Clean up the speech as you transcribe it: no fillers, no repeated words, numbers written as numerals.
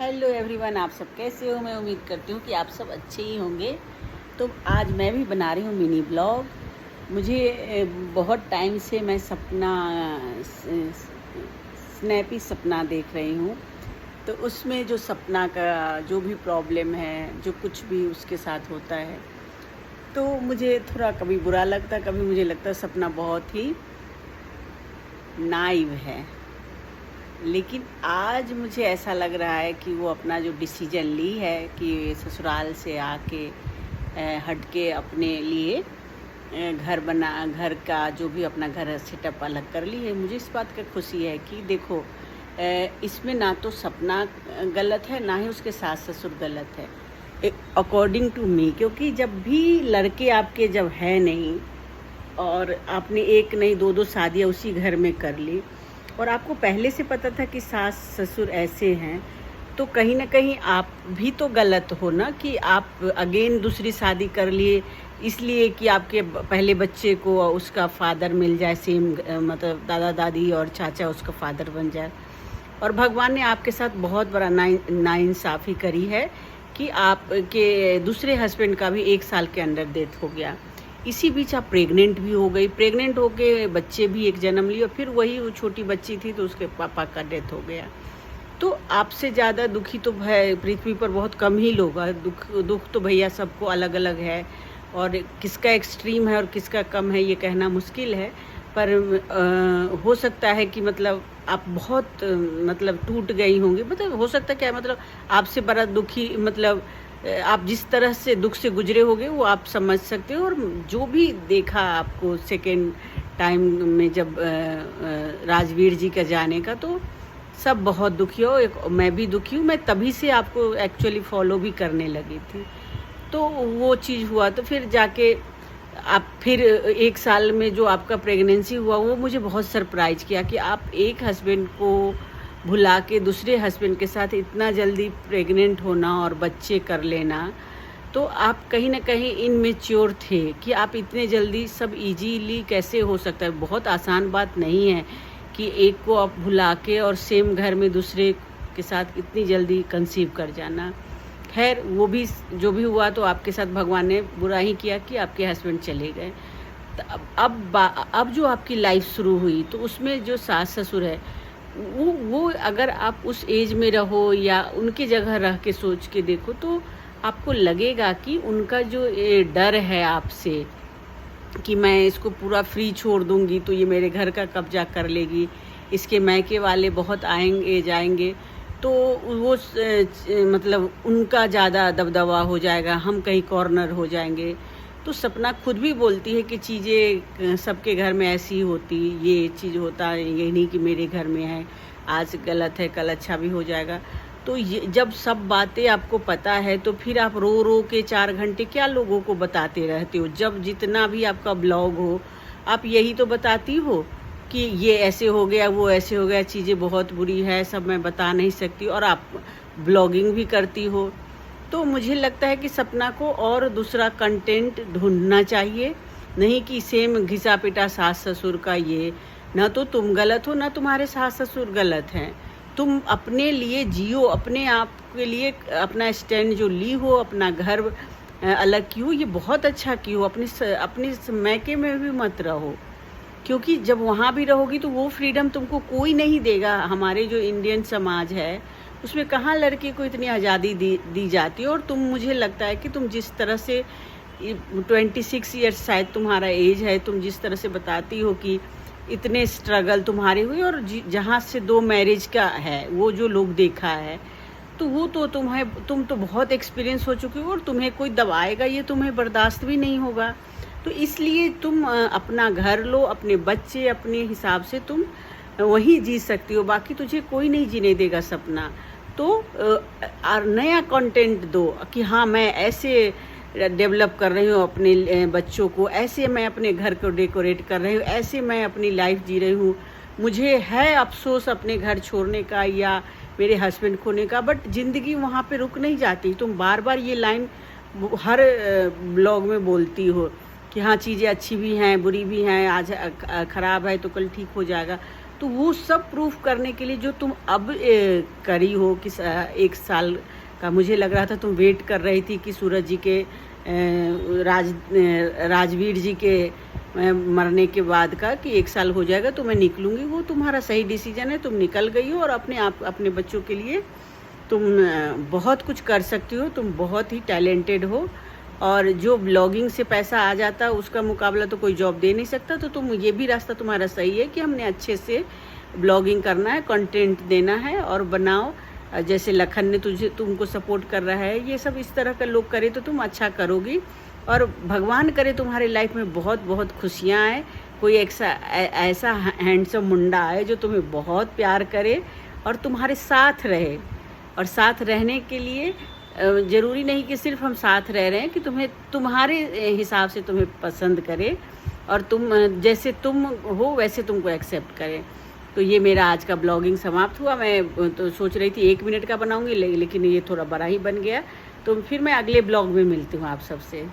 Hello everyone, आप सब कैसे हो। मैं उम्मीद करती हूँ कि आप सब अच्छे ही होंगे। तो आज मैं भी बना रही हूँ मिनी ब्लॉग। मुझे बहुत टाइम से मैं सपना स्नैपी सपना देख रही हूँ। तो उसमें जो सपना का जो भी प्रॉब्लम है, जो कुछ भी उसके साथ होता है, तो मुझे थोड़ा कभी बुरा लगता, कभी मुझे लगता सपना बहुत ही नाइव है। लेकिन आज मुझे ऐसा लग रहा है कि वो अपना जो डिसीजन ली है कि ससुराल से आके हट के अपने लिए घर का जो भी अपना घर सेटअप अलग कर ली है। मुझे इस बात का खुशी है कि देखो, इसमें ना तो सपना गलत है, ना ही उसके सास ससुर गलत है अकॉर्डिंग टू मी। क्योंकि जब भी लड़के आपके जब है नहीं और आपने एक नहीं दो दो शादियाँ उसी घर में कर ली और आपको पहले से पता था कि सास ससुर ऐसे हैं, तो कहीं ना कहीं आप भी तो गलत हो ना कि आप अगेन दूसरी शादी कर लिए इसलिए कि आपके पहले बच्चे को उसका फादर मिल जाए, सेम मतलब दादा दादी और चाचा उसका फादर बन जाए। और भगवान ने आपके साथ बहुत बड़ा नाइंसाफ़ी करी है कि आपके दूसरे हस्बैंड का भी 1 साल के अंडर डेथ हो गया। इसी बीच आप प्रेग्नेंट भी हो गई, प्रेग्नेंट होके बच्चे भी एक जन्म लिए और फिर वही वो छोटी बच्ची थी तो उसके पापा का डेथ हो गया। तो आपसे ज़्यादा दुखी तो पृथ्वी पर बहुत कम ही लोग हैं। दुख तो भैया सबको अलग अलग है और किसका एक्सट्रीम है और किसका कम है ये कहना मुश्किल है। पर हो सकता है कि मतलब आप बहुत मतलब टूट गई होंगी, मतलब हो सकता है क्या, मतलब आपसे बड़ा दुखी, मतलब आप जिस तरह से दुख से गुजरे होगे वो आप समझ सकते हो। और जो भी देखा आपको सेकेंड टाइम में जब राजवीर जी का जाने का, तो सब बहुत दुखी हो। मैं भी दुखी हूँ। मैं तभी से आपको एक्चुअली फॉलो भी करने लगी थी। तो वो चीज़ हुआ तो फिर जाके आप फिर 1 साल में जो आपका प्रेगनेंसी हुआ वो मुझे बहुत सरप्राइज़ किया कि आप एक हस्बैंड को भुला के दूसरे हस्बैंड के साथ इतना जल्दी प्रेग्नेंट होना और बच्चे कर लेना। तो आप कहीं ना कहीं इनमेच्योर थे कि आप इतने जल्दी सब इजीली कैसे हो सकता है। बहुत आसान बात नहीं है कि एक को आप भुला के और सेम घर में दूसरे के साथ इतनी जल्दी कंसीव कर जाना। खैर वो भी जो भी हुआ तो आपके साथ भगवान ने बुरा ही किया कि आपके हस्बैंड चले गए। तो अब जो आपकी लाइफ शुरू हुई तो उसमें जो सास ससुर है वो अगर आप उस एज में रहो या उनकी जगह रह के सोच के देखो तो आपको लगेगा कि उनका जो ये डर है आपसे कि मैं इसको पूरा फ्री छोड़ दूंगी तो ये मेरे घर का कब्जा कर लेगी, इसके मायके वाले बहुत आएंगे जाएंगे, तो वो मतलब उनका ज़्यादा दबदबा हो जाएगा, हम कहीं कॉर्नर हो जाएंगे। तो सपना खुद भी बोलती है कि चीज़ें सबके घर में ऐसी होती, ये चीज़ होता है, ये नहीं कि मेरे घर में है आज गलत है कल अच्छा भी हो जाएगा। तो ये जब सब बातें आपको पता है तो फिर आप रो रो के 4 घंटे क्या लोगों को बताते रहते हो। जब जितना भी आपका ब्लॉग हो आप यही तो बताती हो कि ये ऐसे हो गया, वो ऐसे हो गया, चीज़ें बहुत बुरी है, सब मैं बता नहीं सकती, और आप ब्लॉगिंग भी करती हो। तो मुझे लगता है कि सपना को और दूसरा कंटेंट ढूंढना चाहिए, नहीं कि सेम घिसा पिटा सास ससुर का। ये ना तो तुम गलत हो ना तुम्हारे सास ससुर गलत हैं। तुम अपने लिए जियो, अपने आप के लिए अपना स्टैंड जो ली हो, अपना घर अलग की हो, ये बहुत अच्छा की हो। अपने मैके में भी मत रहो, क्योंकि जब वहाँ भी रहोगी तो वो फ्रीडम तुमको कोई नहीं देगा। हमारे जो इंडियन समाज है उसमें कहाँ लड़के को इतनी आज़ादी दी जाती है। और तुम, मुझे लगता है कि तुम जिस तरह से 26 ईयर्स शायद तुम्हारा एज है, तुम जिस तरह से बताती हो कि इतने स्ट्रगल तुम्हारे हुए और जहाँ से 2 मैरिज का है वो जो लोग देखा है, तो वो तो तुम तो बहुत एक्सपीरियंस हो चुके हो और तुम्हें कोई दबाएगा ये तुम्हें बर्दाश्त भी नहीं होगा। तो इसलिए तुम अपना घर लो, अपने बच्चे अपने हिसाब से तुम वही जी सकती हो, बाकी तुझे कोई नहीं जीने देगा सपना। तो नया कंटेंट दो कि हाँ मैं ऐसे डेवलप कर रही हूँ अपने बच्चों को, ऐसे मैं अपने घर को डेकोरेट कर रही हूँ, ऐसे मैं अपनी लाइफ जी रही हूँ। मुझे है अफसोस अपने घर छोड़ने का या मेरे हस्बैंड खोने का, बट ज़िंदगी वहाँ पे रुक नहीं जाती। तुम बार बार ये लाइन हर ब्लॉग में बोलती हो कि हाँ चीज़ें अच्छी भी हैं बुरी भी हैं, आज ख़राब है तो कल ठीक हो जाएगा। तो वो सब प्रूफ करने के लिए जो तुम अब करी हो कि 1 साल का मुझे लग रहा था तुम वेट कर रही थी कि सूरज जी के राजवीर जी के मरने के बाद का कि 1 साल हो जाएगा तो मैं निकलूँगी। वो तुम्हारा सही डिसीजन है, तुम निकल गई हो और अपने बच्चों के लिए तुम बहुत कुछ कर सकती हो, तुम बहुत ही टैलेंटेड हो। और जो ब्लॉगिंग से पैसा आ जाता है उसका मुकाबला तो कोई जॉब दे नहीं सकता। तो तुम ये भी रास्ता तुम्हारा सही है कि हमने अच्छे से ब्लॉगिंग करना है, कंटेंट देना है और बनाओ। जैसे लखन ने तुमको सपोर्ट कर रहा है, ये सब इस तरह का लोग करे तो तुम अच्छा करोगी। और भगवान करे तुम्हारे लाइफ में बहुत बहुत खुशियाँ आए, कोई ऐसा हैंडसम मुंडा आए जो तुम्हें बहुत प्यार करे और तुम्हारे साथ रहे। और साथ रहने के लिए ज़रूरी नहीं कि सिर्फ हम साथ रह रहे हैं, कि तुम्हारे हिसाब से तुम्हें पसंद करे और तुम जैसे तुम हो वैसे तुमको एक्सेप्ट करें। तो ये मेरा आज का ब्लॉगिंग समाप्त हुआ। मैं तो सोच रही थी 1 मिनट का बनाऊंगी, लेकिन ये थोड़ा बड़ा ही बन गया। तो फिर मैं अगले ब्लॉग में मिलती हूँ आप सबसे।